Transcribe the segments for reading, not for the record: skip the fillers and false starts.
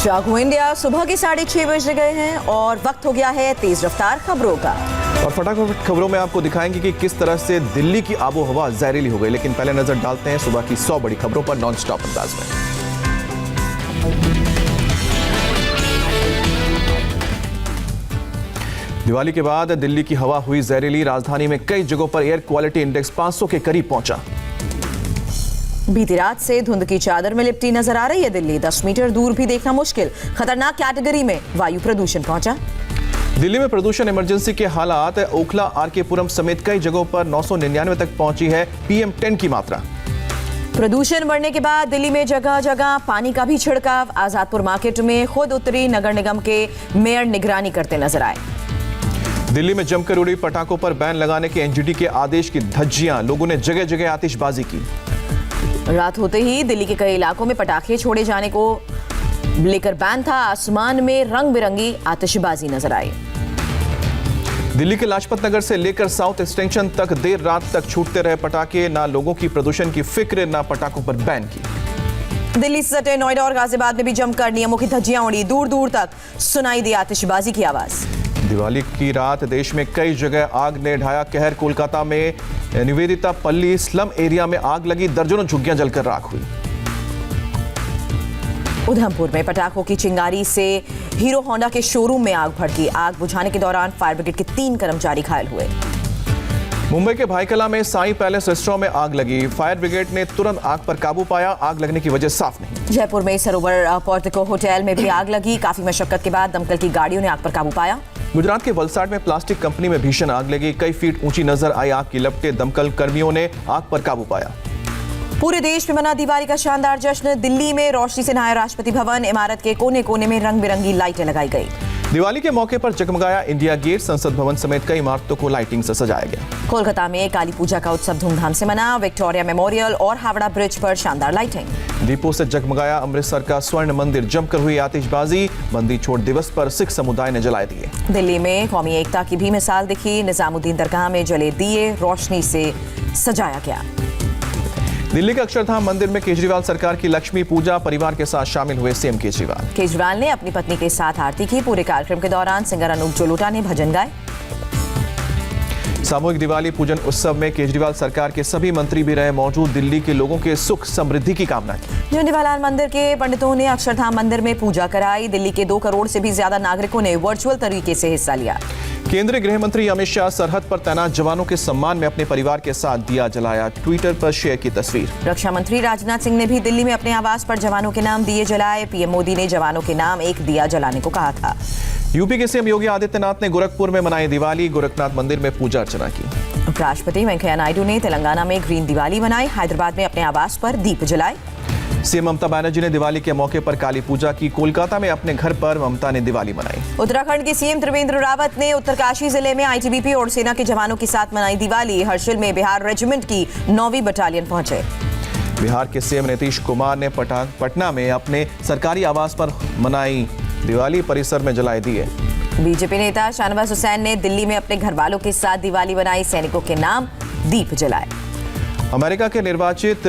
जागो इंडिया सुबह के 6:30 बज गए हैं और वक्त हो गया है तेज रफ्तार खबरों का। और फटाफट खबरों में आपको दिखाएंगे कि किस तरह से दिल्ली की आबो हवा जहरीली हो गई। लेकिन पहले नजर डालते हैं सुबह की 100 बड़ी खबरों पर नॉन स्टॉप अंदाज में। दिवाली के बाद दिल्ली की हवा हुई जहरीली। राजधानी में कई जगहों पर एयर क्वालिटी इंडेक्स 500 के करीब पहुंचा। बीती रात से धुंध की चादर में लिपटी नजर आ रही है दिल्ली। 10 मीटर दूर भी देखना मुश्किल। खतरनाक कैटेगरी में वायु प्रदूषण पहुंचा। दिल्ली में प्रदूषण इमरजेंसी के हालात। ओखला, आरके पुरम समेत कई जगहों पर 999 तक पहुंची है PM10 की मात्रा। प्रदूषण बढ़ने के बाद दिल्ली में जगह जगह पानी का भी छिड़काव। आजादपुर मार्केट में खुद उतरी नगर निगम के मेयर निगरानी करते नजर आए। दिल्ली में जमकर उड़ी पटाखों पर बैन लगाने के एनजीटी के आदेश की धज्जियां। लोगों ने जगह जगह आतिशबाजी की। रात होते ही दिल्ली के कई इलाकों में पटाखे छोड़े जाने को लेकर बैन था। आसमान में रंग बिरंगी आतिशबाजी नजर आई। दिल्ली के लाजपत नगर से लेकर साउथ एक्सटेंशन तक देर रात तक छूटते रहे पटाखे। ना लोगों की प्रदूषण की फिक्र, ना पटाखों पर बैन की। दिल्ली से सटे नोएडा और गाजियाबाद में भी जमकर नियमों की धज्जियां उड़ी। दूर दूर तक सुनाई दी आतिशबाजी की आवाज। दिवाली की रात देश में कई जगह आग ने ढाया कहर। कोलकाता में निवेदिता पल्ली स्लम एरिया में आग लगी। दर्जनों झुग्गियां जलकर राख हुई। उधमपुर में पटाखों की चिंगारी से हीरो होंडा के शोरूम में आग भड़की। आग बुझाने के दौरान फायर ब्रिगेड के 3 कर्मचारी घायल हुए। मुंबई के भाईकला में साई पैलेस रेस्टोरेंट में आग लगी। फायर ब्रिगेड ने तुरंत आग पर काबू पाया। आग लगने की वजह साफ नहीं। जयपुर में सरोवर पोर्टिको होटल में भी आग लगी। काफी मशक्कत के बाद दमकल की गाड़ियों ने आग पर काबू पाया। गुजरात के वलसाड में प्लास्टिक कंपनी में भीषण आग लगी। कई फीट ऊंची नजर आई आग की लपटें। दमकल कर्मियों ने आग पर काबू पाया। पूरे देश में मना दिवाली का शानदार जश्न। दिल्ली में रोशनी से नहाया राष्ट्रपति भवन। इमारत के कोने कोने में रंग बिरंगी लाइटें लगाई गई। दिवाली के मौके पर जगमगाया इंडिया गेट। संसद भवन समेत कई इमारतों को लाइटिंग से सजाया गया। कोलकाता में काली पूजा का उत्सव धूमधाम से मना। विक्टोरिया मेमोरियल और हावड़ा ब्रिज पर शानदार लाइटिंग। दीपों से जगमगाया अमृतसर का स्वर्ण मंदिर। जमकर हुई आतिशबाजी। बंदी छोड़ दिवस पर सिख समुदाय ने जलाए दिए। दिल्ली में कौमी एकता की भी मिसाल दिखी। निजामुद्दीन दरगाह में जले दिए रोशनी से सजाया गया। दिल्ली के अक्षरधाम मंदिर में केजरीवाल सरकार की लक्ष्मी पूजा। परिवार के साथ शामिल हुए सीएम केजरीवाल। केजरीवाल ने अपनी पत्नी के साथ आरती की। पूरे कार्यक्रम के दौरान सिंगर अनूप जलोटा ने भजन गाए। सामूहिक दिवाली पूजन उत्सव में केजरीवाल सरकार के सभी मंत्री भी रहे मौजूद। दिल्ली के लोगों के सुख समृद्धि की कामना की। झंडेवालाल मंदिर के पंडितों ने अक्षरधाम मंदिर में पूजा कराई। दिल्ली के 2 करोड़ से भी ज्यादा नागरिकों ने वर्चुअल तरीके से हिस्सा लिया। केंद्रीय गृह मंत्री अमित शाह सरहद पर तैनात जवानों के सम्मान में अपने परिवार के साथ दिया जलाया। ट्विटर पर शेयर की तस्वीर। रक्षा मंत्री राजनाथ सिंह ने भी दिल्ली में अपने आवास पर जवानों के नाम दिए जलाए। पीएम मोदी ने जवानों के नाम एक दिया जलाने को कहा था। यूपी के सीएम योगी आदित्यनाथ ने गोरखपुर में मनाई दिवाली। गोरखनाथ मंदिर में पूजा अर्चना की। उपराष्ट्रपति वेंकैया नायडू ने तेलंगाना में ग्रीन दिवाली मनाई। हैदराबाद में अपने आवास पर दीप जलाए। सीएम ममता बनर्जी ने दिवाली के मौके पर काली पूजा की। कोलकाता में अपने घर पर ममता ने दिवाली मनाई। उत्तराखंड के सीएम त्रिवेंद्र रावत ने उत्तरकाशी जिले में आईटीबीपी और सेना के जवानों के साथ मनाई दिवाली। हर्षिल में बिहार रेजिमेंट की 9वीं बटालियन पहुंचे। बिहार के सीएम नीतीश कुमार ने पटना में अपने सरकारी आवास पर मनाई दिवाली। परिसर में जलाए दिए। बीजेपी नेता शाहनवाज हुसैन ने दिल्ली में अपने घर वालों के साथ दिवाली मनाई। सैनिकों के नाम दीप जलाए। अमेरिका के निर्वाचित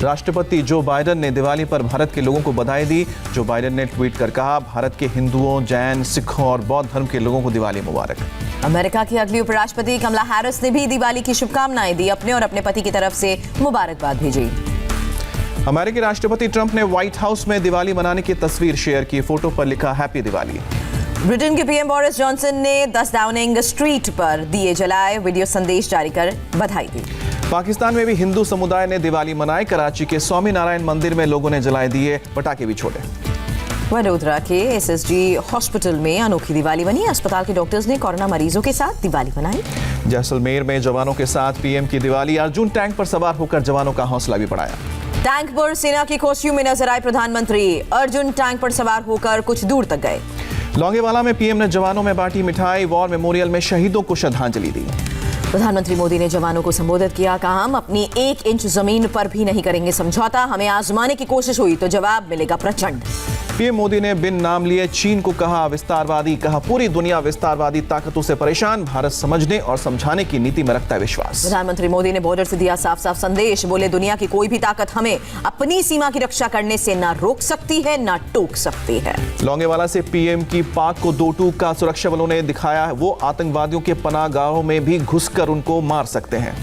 राष्ट्रपति जो बाइडेन ने दिवाली पर भारत के लोगों को बधाई दी। जो बाइडेन ने ट्वीट कर कहा, भारत के हिंदुओं, जैन, सिखों और बौद्ध धर्म के लोगों को दिवाली मुबारक। अमेरिका की अगली उपराष्ट्रपति कमला हैरिस ने भी दिवाली की शुभकामनाएं दी। अपने और अपने पति की तरफ से मुबारकबाद भेजी। अमेरिकी राष्ट्रपति ट्रंप ने व्हाइट हाउस में दिवाली मनाने की तस्वीर शेयर की। फोटो पर लिखा हैप्पी दिवाली। ब्रिटेन के पीएम बोरिस जॉनसन ने 10 डाउनिंग स्ट्रीट पर दिए जलाए। वीडियो संदेश जारी कर बधाई दी। पाकिस्तान में भी हिंदू समुदाय ने दिवाली मनाई। कराची के स्वामी नारायण मंदिर में लोगों ने जलाए दिए। पटाखे भी छोड़े। वडोदरा के एसएसजी हॉस्पिटल में अनोखी दिवाली बनी। अस्पताल के डॉक्टर्स ने कोरोना मरीजों के साथ दिवाली मनाई। जैसलमेर में जवानों के साथ पीएम की दिवाली। अर्जुन टैंक पर सवार होकर जवानों का हौसला भी बढ़ाया। टैंक पर सेना की कॉस्ट्यूम में नजर आए प्रधानमंत्री। अर्जुन टैंक पर सवार होकर कुछ दूर तक गए। लौंगेवाला में पीएम ने जवानों में बांटी मिठाई। वॉर मेमोरियल में शहीदों को श्रद्धांजलि दी। प्रधानमंत्री मोदी ने जवानों को संबोधित किया, कहा हम अपनी 1 इंच जमीन पर भी नहीं करेंगे समझौता, हमें आजमाने की कोशिश हुई तो जवाब मिलेगा प्रचंड। पीएम मोदी ने बिन नाम लिए चीन को कहा विस्तारवादी, कहा पूरी दुनिया विस्तारवादी ताकतों से परेशान, भारत समझने और समझाने की नीति में रखता है विश्वास। प्रधानमंत्री मोदी ने बॉर्डर से दिया साफ साफ संदेश, बोले दुनिया की कोई भी ताकत हमें अपनी सीमा की रक्षा करने से ना रोक सकती है ना टोक सकती है। लौंगेवाला से पीएम की पाक को 2 टूक का, सुरक्षा बलों ने दिखाया वो आतंकवादियों के पनाहगाहों में भी घुसकर उनको मार सकते हैं।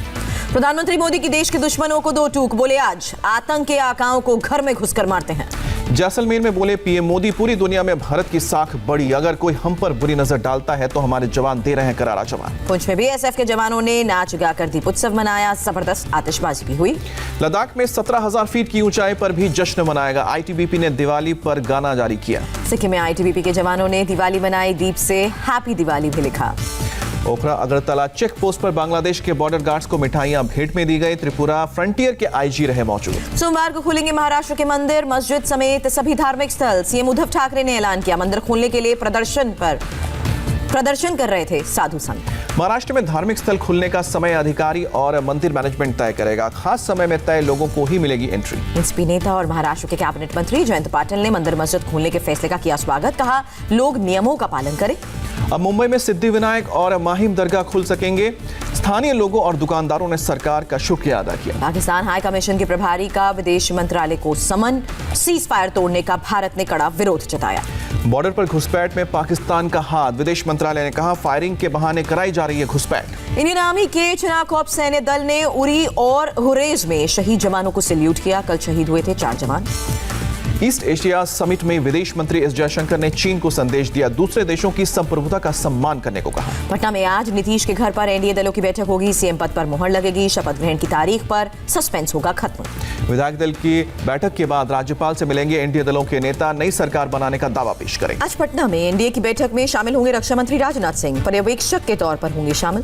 प्रधानमंत्री मोदी की देश के दुश्मनों को 2 टूक, बोले आज आतंक के आकाओं को घर में घुसकर मारते हैं। जैसलमेर में बोले पीएम मोदी पूरी दुनिया में भारत की साख बड़ी, अगर कोई हम पर बुरी नजर डालता है तो हमारे जवान दे रहे हैं करारा जवाब। पुंछ में बीएसएफ के जवानों ने नाच गाकर दीप उत्सव मनाया, जबरदस्त आतिशबाजी भी हुई। लद्दाख में 17,000 फीट की ऊंचाई पर भी जश्न मनाएगा, आईटीबीपी ने दिवाली पर गाना जारी किया। सिक्किम में आईटीबीपी के जवानों ने दिवाली मनाई, दीप से हैप्पी दिवाली भी लिखा। ओखरा अगरतला चेक पोस्ट पर बांग्लादेश के बॉर्डर गार्ड्स को मिठाइयां भेंट में दी गई, त्रिपुरा फ्रंटियर के आईजी रहे मौजूद। सोमवार को खुलेंगे महाराष्ट्र के मंदिर, मस्जिद समेत सभी धार्मिक स्थल, सीएम उद्धव ठाकरे ने ऐलान किया, मंदिर खोलने के लिए प्रदर्शन कर रहे थे साधु संत। महाराष्ट्र में धार्मिक स्थल खुलने का समय अधिकारी और मंदिर मैनेजमेंट तय करेगा, खास समय में तय लोगों को ही मिलेगी एंट्री। एनसीपी नेता और महाराष्ट्र के कैबिनेट मंत्री जयंत पाटिल ने मंदिर मस्जिद खोलने के फैसले का किया स्वागत, कहा लोग नियमों का पालन करें। अब मुंबई में सिद्धिविनायक और माहिम दरगाह खुल सकेंगे, स्थानीय लोगों और दुकानदारों ने सरकार का शुक्रिया अदा किया। पाकिस्तान हाई कमीशन के प्रभारी का विदेश मंत्रालय को समन, सीज फायर तोड़ने का भारत ने कड़ा विरोध जताया। बॉर्डर पर घुसपैठ में पाकिस्तान का हाथ, विदेश मंत्रालय ने कहा फायरिंग के बहाने कराई जा रही है घुसपैठ। इंडियन आर्मी के चिनाब सैन्य दल ने उरी और हुरेज में शहीद जवानों को सैल्यूट किया, कल शहीद हुए थे 4 जवान। ईस्ट एशिया समिट में विदेश मंत्री एस जयशंकर ने चीन को संदेश दिया, दूसरे देशों की संप्रभुता का सम्मान करने को कहा। पटना में आज नीतीश के घर पर एनडीए दलों की बैठक होगी, सीएम पद पर मुहर लगेगी, शपथ ग्रहण की तारीख पर सस्पेंस होगा खत्म। विधायक दल की बैठक के बाद राज्यपाल से मिलेंगे एनडीए दलों के नेता, नई सरकार बनाने का दावा पेश करेंगे। आज पटना में एनडीए की बैठक में शामिल होंगे रक्षा मंत्री राजनाथ सिंह, पर्यवेक्षक के तौर पर होंगे शामिल।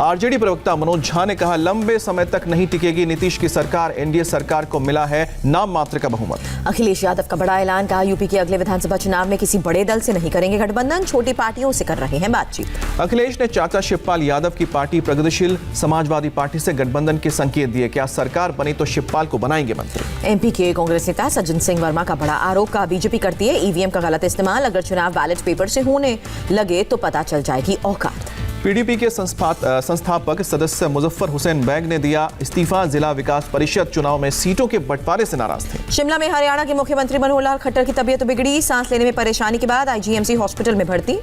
आरजेडी प्रवक्ता मनोज झा ने कहा लंबे समय तक नहीं टिकेगी नीतीश की सरकार, एनडीए सरकार को मिला है नाम मात्र का बहुमत। अखिलेश यादव का बड़ा ऐलान, कहा यूपी के अगले विधानसभा चुनाव में किसी बड़े दल से नहीं करेंगे गठबंधन, छोटी पार्टियों से कर रहे हैं बातचीत। अखिलेश ने चाचा शिवपाल यादव की पार्टी प्रगतिशील समाजवादी पार्टी से गठबंधन के संकेत दिए, क्या सरकार बनी तो शिवपाल को बनाएंगे मंत्री। एमपी के कांग्रेस नेता सज्जन सिंह वर्मा का बड़ा आरोप, का बीजेपी करती है ईवीएम का गलत इस्तेमाल, अगर चुनाव बैलेट पेपर से होने लगे तो पता चल जाएगी औकात। पीडीपी के संस्थापक सदस्य मुजफ्फर हुसैन बैग ने दिया इस्तीफा, जिला विकास परिषद चुनाव में सीटों के बंटवारे से नाराज थे। शिमला में हरियाणा के मुख्यमंत्री मनोहर लाल खट्टर की तबीयत बिगड़ी, सांस लेने में परेशानी के बाद आईजीएमसी हॉस्पिटल में भर्ती।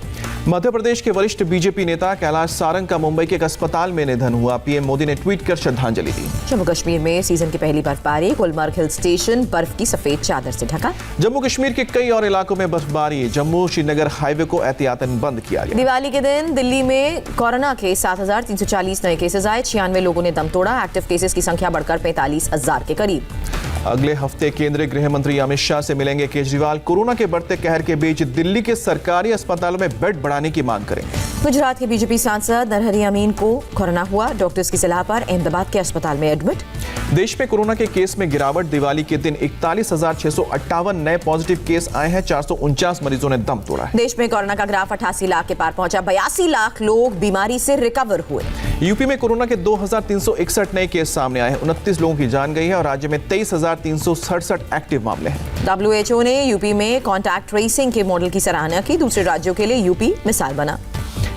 मध्य प्रदेश के वरिष्ठ बीजेपी नेता कैलाश सारंग का मुंबई के एक अस्पताल में निधन हुआ, पीएम मोदी ने ट्वीट कर श्रद्धांजलि दी। जम्मू कश्मीर में सीजन की पहली बर्फबारी, गुलमर्ग हिल स्टेशन बर्फ की सफेद चादर से ढका। जम्मू कश्मीर के कई और इलाकों में बर्फबारी, जम्मू श्रीनगर हाईवे को एहतियातन बंद किया गया। दिवाली के दिन दिल्ली में कोरोना के 7,340 नए केसेस आए, 96 लोगों ने दम तोड़ा, एक्टिव केसेस की संख्या बढ़कर 45,000 के करीब। अगले हफ्ते केंद्रीय गृह मंत्री अमित शाह से मिलेंगे केजरीवाल, कोरोना के बढ़ते कहर के बीच दिल्ली के सरकारी अस्पतालों में बेड बढ़ाने की मांग करेंगे। गुजरात के बीजेपी सांसद नरहरी अमीन को कोरोना हुआ, डॉक्टर्स की सलाह पर अहमदाबाद के अस्पताल में एडमिट। देश में कोरोना के केस में गिरावट, दिवाली के दिन 41,658 नए पॉजिटिव केस आए हैं, 449 मरीजों ने दम तोड़ा है। देश में कोरोना का ग्राफ 88 लाख के पार पहुंचा, 82 लाख लोग बीमारी से रिकवर हुए। यूपी में कोरोना के 2,361 नए केस सामने आए हैं, 29 लोगों की जान गई है और राज्य में 23,367 एक्टिव मामले हैं। WHO ने यूपी में कॉन्टैक्ट ट्रेसिंग के मॉडल की सराहना की, दूसरे राज्यों के लिए यूपी मिसाल बना।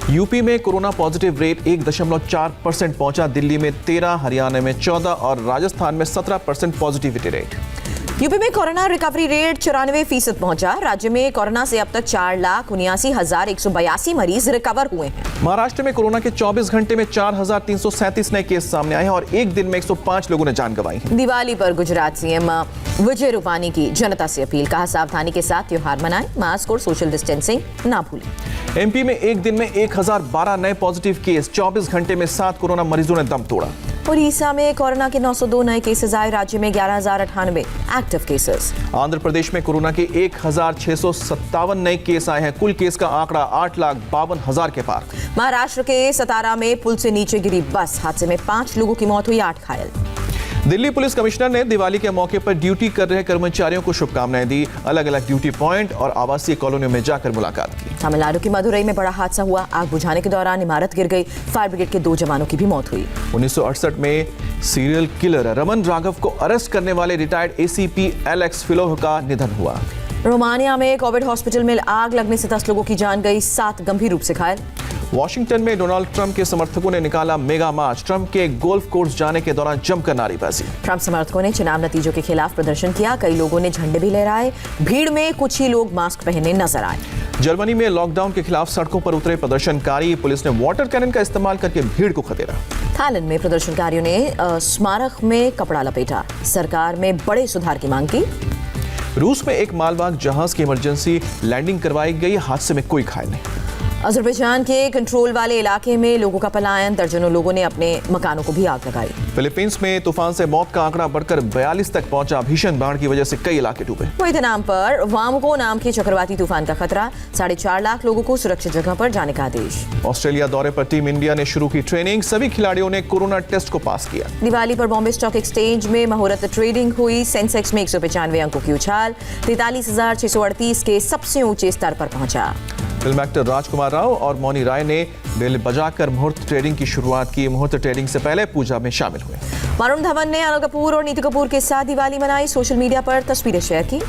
यूपी में कोरोना पॉजिटिव रेट 1.4% पहुंचा, दिल्ली में 13, हरियाणा में 14 और राजस्थान में 17% पॉजिटिविटी रेट। यूपी में कोरोना रिकवरी रेट 94% पहुंचा, राज्य में कोरोना से अब तक 4,79,182 मरीज रिकवर हुए हैं। महाराष्ट्र में कोरोना के 24 घंटे में 4,337 नए केस सामने आए हैं और एक दिन में 105 लोगों ने जान गंवाई है। दिवाली पर गुजरात सीएम विजय रूपानी की जनता से अपील, कहा सावधानी के साथ त्योहार मनाएं, मास्क और सोशल डिस्टेंसिंग ना भूलें। एमपी में एक दिन में 1012 नए पॉजिटिव केस, 24 घंटे में 7 कोरोना मरीजों ने दम तोड़ा। उड़ीसा में कोरोना के 902 नए केसेस आए, राज्य में 11,098 एक्टिव केसेस। आंध्र प्रदेश में कोरोना के 1,657 नए केस आए हैं, कुल केस का आंकड़ा 8,52,000 के पार। महाराष्ट्र के सतारा में पुल से नीचे गिरी बस, हादसे में 5 लोगों की मौत हुई, 8 घायल। दिल्ली पुलिस कमिश्नर ने दिवाली के मौके पर ड्यूटी कर रहे कर्मचारियों को शुभकामनाएं दी। अलग अलग ड्यूटी पॉइंट और आवासीय कॉलोनियों में जाकर मुलाकात की। तमिलनाडु की मदुरई में बड़ा हादसा हुआ। आग बुझाने के दौरान इमारत गिर गई। फायर ब्रिगेड के 2 जवानों की भी मौत हुई। 1968 में सीरियल किलर रमन राघव को अरेस्ट करने वाले रिटायर्ड एसीपी एलेक्स फिलोह का निधन हुआ। रोमानिया में कोविड हॉस्पिटल में आग लगने से 10 लोगों की जान गई, 7 गंभीर रूप से घायल। वॉशिंगटन में डोनाल्ड ट्रंप के समर्थकों ने निकाला मेगा मार्च। ट्रंप के गोल्फ कोर्स जाने के दौरान जमकर नारेबाजी। ट्रंप समर्थकों ने चुनाव नतीजों के खिलाफ प्रदर्शन किया। कई लोगों ने झंडे भी लहराए। भीड़ में कुछ ही लोग मास्क पहने नजर आए। जर्मनी में लॉकडाउन के खिलाफ सड़कों पर उतरे प्रदर्शनकारी। पुलिस ने वाटर कैनन का इस्तेमाल करके भीड़ को खदेड़ा। थाईलैंड में प्रदर्शनकारियों ने स्मारक में कपड़ा लपेटा। सरकार में बड़े सुधार की मांग की। रूस में एक मालवाहक जहाज की इमरजेंसी लैंडिंग करवाई गई। हादसे में कोई घायल नहीं। अजरबैजान के कंट्रोल वाले इलाके में लोगों का पलायन। दर्जनों लोगों ने अपने मकानों को भी आग लगाई। फिलीपींस में तूफान से मौत का आंकड़ा बढ़कर 42 तक पहुंचा। भीषण बाढ़ की वजह से कई इलाके डूबे। वियतनाम पर वामगो नाम के चक्रवाती तूफान का खतरा। 4.5 लाख लोगों को सुरक्षित जगह पर जाने का आदेश। ऑस्ट्रेलिया दौरे पर टीम इंडिया ने शुरू की ट्रेनिंग। सभी खिलाड़ियों ने कोरोना टेस्ट को पास किया। दिवाली पर बॉम्बे स्टॉक एक्सचेंज में मुहूर्त ट्रेडिंग हुई। सेंसेक्स में 195 अंकों की उछाल 43,638 के सबसे ऊंचे स्तर पर पहुंचा। फिल्म एक्टर राजकुमार राव और मौनी राय ने बेल बजाकर मुहूर्त ट्रेडिंग की शुरुआत की। मुहूर्त ट्रेडिंग से पहले पूजा में शामिल हुए। वरुण धवन ने अनिल कपूर और नीतू कपूर के साथ दिवाली मनाई। सोशल मीडिया पर तस्वीरें शेयर की।